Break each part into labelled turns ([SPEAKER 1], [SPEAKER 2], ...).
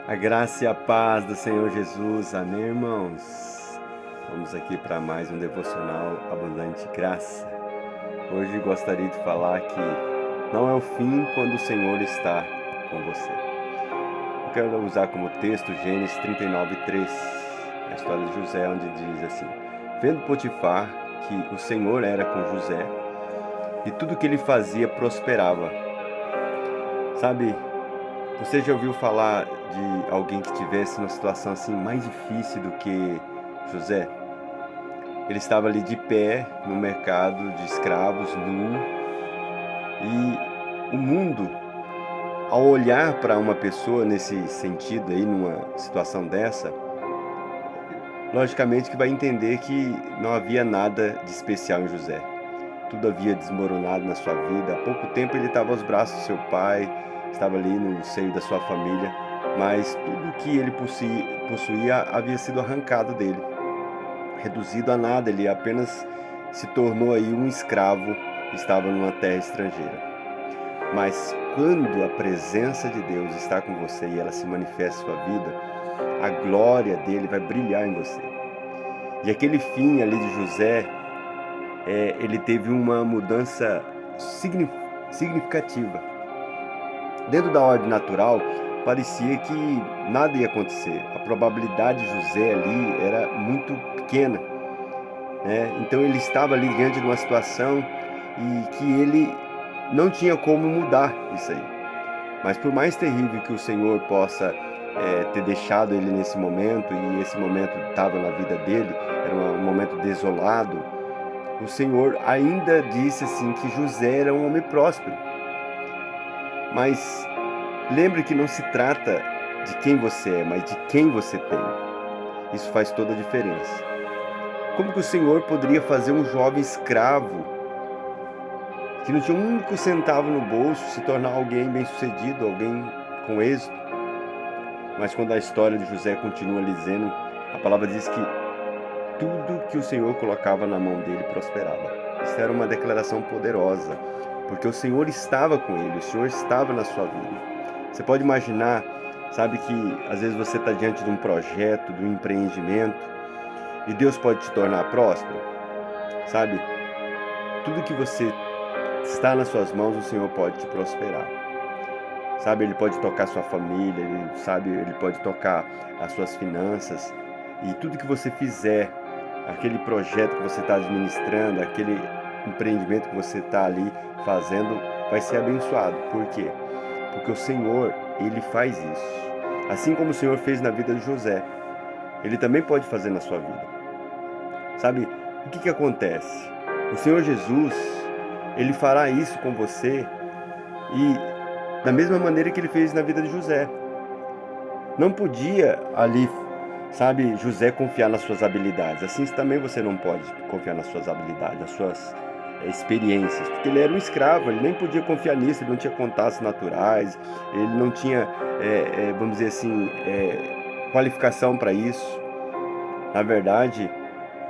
[SPEAKER 1] A graça e a paz do Senhor Jesus, amém, irmãos? Vamos aqui para mais um devocional Abundante Graça. Hoje gostaria de falar que não é o fim quando o Senhor está com você. Eu quero usar como texto Gênesis 39:3, a história de José, onde diz assim: Vendo Potifar que o Senhor era com José e tudo que ele fazia prosperava. Sabe, você já ouviu falar de alguém que estivesse numa situação assim mais difícil do que José? Ele estava ali de pé no mercado de escravos, nu, e o mundo, ao olhar para uma pessoa nesse sentido aí, numa situação dessa, logicamente que vai entender que não havia nada de especial em José. Tudo havia desmoronado na sua vida. Há pouco tempo ele estava aos braços do seu pai, estava ali no seio da sua família, mas tudo que ele possuía havia sido arrancado dele, reduzido a nada. Ele apenas se tornou aí um escravo, estava numa terra estrangeira. Mas quando a presença de Deus está com você e ela se manifesta em sua vida, a glória dele vai brilhar em você. E aquele fim ali de José, ele teve uma mudança significativa. Dentro da ordem natural, parecia que nada ia acontecer. A probabilidade de José ali era muito pequena, né? Então ele estava ali diante de uma situação e que ele não tinha como mudar isso aí. Mas por mais terrível que o Senhor possa ter deixado ele nesse momento, e esse momento estava na vida dele, era um momento desolado, o Senhor ainda disse assim que José era um homem próspero. Mas lembre que não se trata de quem você é, mas de quem você tem. Isso faz toda a diferença. Como que o Senhor poderia fazer um jovem escravo, que não tinha um único centavo no bolso, se tornar alguém bem-sucedido, alguém com êxito? Mas quando a história de José continua ali dizendo, a palavra diz que tudo que o Senhor colocava na mão dele prosperava. Isso era uma declaração poderosa, porque o Senhor estava com ele, o Senhor estava na sua vida. Você pode imaginar, sabe, que às vezes você está diante de um projeto, de um empreendimento, e Deus pode te tornar próspero, sabe? Tudo que você está nas suas mãos, o Senhor pode te prosperar. Sabe, Ele pode tocar sua família, Ele pode tocar as suas finanças, e tudo que você fizer, aquele projeto que você está administrando, aquele empreendimento que você está ali fazendo, vai ser abençoado. Por quê? Porque o Senhor, Ele faz isso. Assim como o Senhor fez na vida de José, Ele também pode fazer na sua vida. Sabe, o que acontece? O Senhor Jesus, Ele fará isso com você, e da mesma maneira que Ele fez na vida de José. Não podia ali, sabe, José confiar nas suas habilidades. Assim também você não pode confiar nas suas habilidades, nas suas experiências, porque ele era um escravo, ele nem podia confiar nisso, ele não tinha contatos naturais, ele não tinha, vamos dizer assim, qualificação para isso. Na verdade,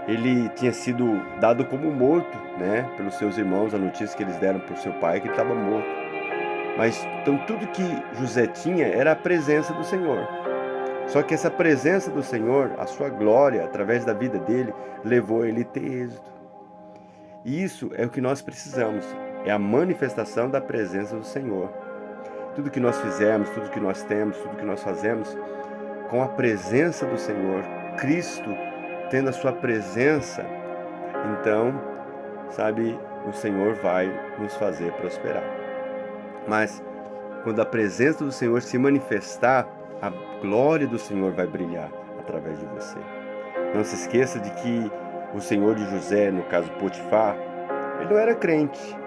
[SPEAKER 1] ele tinha sido dado como morto, né, pelos seus irmãos, a notícia que eles deram para o seu pai que ele estava morto. Mas então tudo que José tinha era a presença do Senhor. Só que essa presença do Senhor, a sua glória, através da vida dele, levou ele a ter êxito. E isso é o que nós precisamos, é a manifestação da presença do Senhor. Tudo que nós fizermos, tudo que nós temos, tudo que nós fazemos, com a presença do Senhor, Cristo tendo a sua presença, então, sabe, o Senhor vai nos fazer prosperar. Mas quando a presença do Senhor se manifestar, a glória do Senhor vai brilhar através de você. Não se esqueça de que o Senhor de José, no caso Potifar, ele não era crente.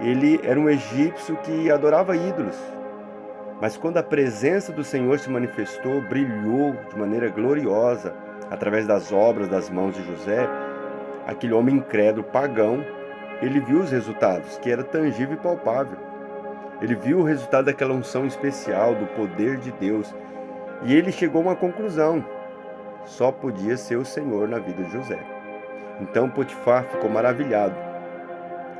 [SPEAKER 1] Ele era um egípcio que adorava ídolos. Mas quando a presença do Senhor se manifestou, brilhou de maneira gloriosa através das obras das mãos de José, aquele homem incrédulo, pagão, ele viu os resultados, que era tangível e palpável. Ele viu o resultado daquela unção especial, do poder de Deus. E ele chegou a uma conclusão: só podia ser o Senhor na vida de José. Então Potifar ficou maravilhado,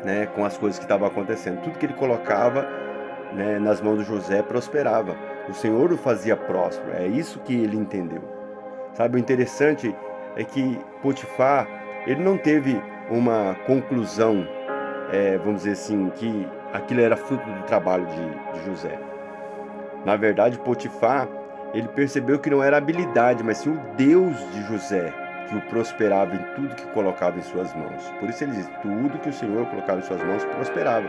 [SPEAKER 1] né, com as coisas que estavam acontecendo. Tudo que ele colocava né, nas mãos de José prosperava. O Senhor o fazia próspero. É isso que ele entendeu. Sabe, o interessante é que Potifar, ele não teve uma conclusão, vamos dizer assim, que aquilo era fruto do trabalho de José. Na verdade, Potifar, ele percebeu que não era a habilidade, mas sim o Deus de José que o prosperava em tudo que colocava em suas mãos. Por isso ele diz, tudo que o Senhor colocava em suas mãos prosperava.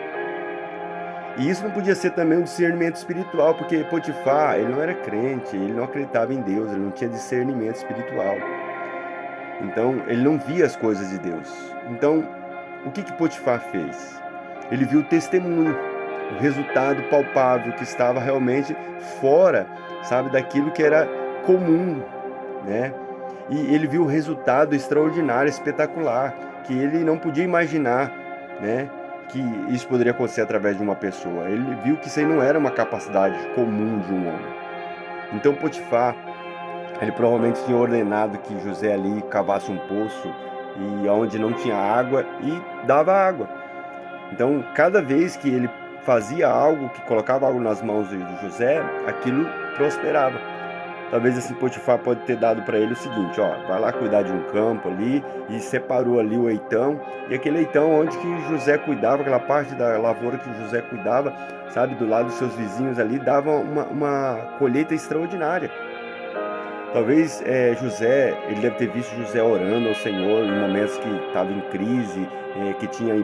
[SPEAKER 1] E isso não podia ser também um discernimento espiritual, porque Potifar, ele não era crente, ele não acreditava em Deus, ele não tinha discernimento espiritual. Então, ele não via as coisas de Deus. Então, o que Potifar fez? Ele viu o testemunho, o resultado palpável que estava realmente fora, sabe, daquilo que era comum, né? E ele viu o resultado extraordinário, espetacular, que ele não podia imaginar, né, que isso poderia acontecer através de uma pessoa. Ele viu que isso aí não era uma capacidade comum de um homem. Então Potifar, ele provavelmente tinha ordenado que José ali cavasse um poço e onde não tinha água e dava água. Então, cada vez que ele fazia algo, que colocava algo nas mãos de José, aquilo prosperava. Talvez esse Potifar pode ter dado para ele o seguinte, ó, vai lá cuidar de um campo ali, e separou ali o eitão, e aquele eitão onde que José cuidava, aquela parte da lavoura que José cuidava, sabe, do lado dos seus vizinhos ali, dava uma colheita extraordinária. Talvez José, ele deve ter visto José orando ao Senhor em momentos que estava em crise, que tinha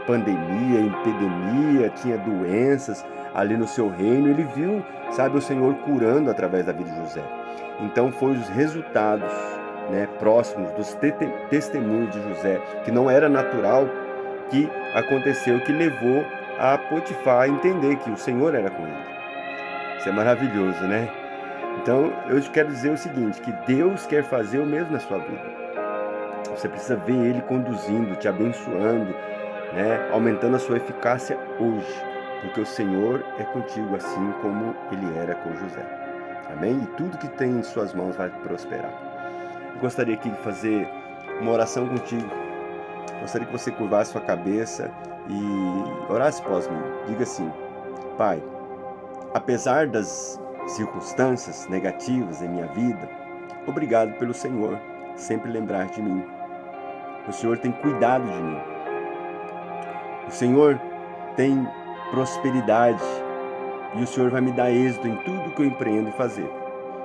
[SPEAKER 1] pandemia, epidemia, tinha doenças ali no seu reino. Ele viu, sabe, o Senhor curando através da vida de José. Então, foi os resultados, né, próximos dos testemunhos de José, que não era natural, que aconteceu, que levou a Potifar a entender que o Senhor era com ele. Isso é maravilhoso, né? Então, eu te quero dizer o seguinte, que Deus quer fazer o mesmo na sua vida. Você precisa ver Ele conduzindo, te abençoando, né, aumentando a sua eficácia hoje, porque o Senhor é contigo assim como Ele era com José. Amém? E tudo que tem em suas mãos vai prosperar. Eu gostaria aqui de fazer uma oração contigo. Gostaria que você curvasse sua cabeça e orasse após mim. Diga assim, Pai, apesar das circunstâncias negativas em minha vida, obrigado pelo Senhor sempre lembrar de mim. O Senhor tem cuidado de mim. O Senhor tem prosperidade e o Senhor vai me dar êxito em tudo que eu empreendo fazer,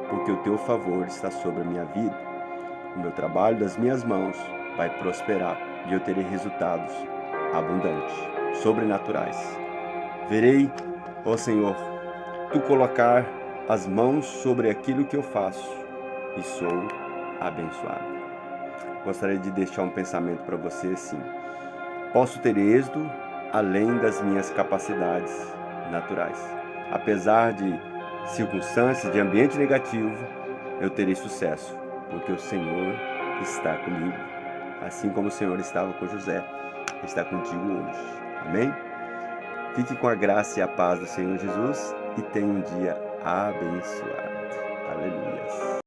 [SPEAKER 1] porque o teu favor está sobre a minha vida. O meu trabalho das minhas mãos vai prosperar e eu terei resultados abundantes, sobrenaturais. Verei, ó Senhor, tu colocar as mãos sobre aquilo que eu faço e sou abençoado. Gostaria de deixar um pensamento para você assim. Posso ter êxito além das minhas capacidades naturais. Apesar de circunstâncias, de ambiente negativo, eu terei sucesso, porque o Senhor está comigo. Assim como o Senhor estava com José, está contigo hoje. Amém? Fique com a graça e a paz do Senhor Jesus e tenha um dia abençoado. Aleluia.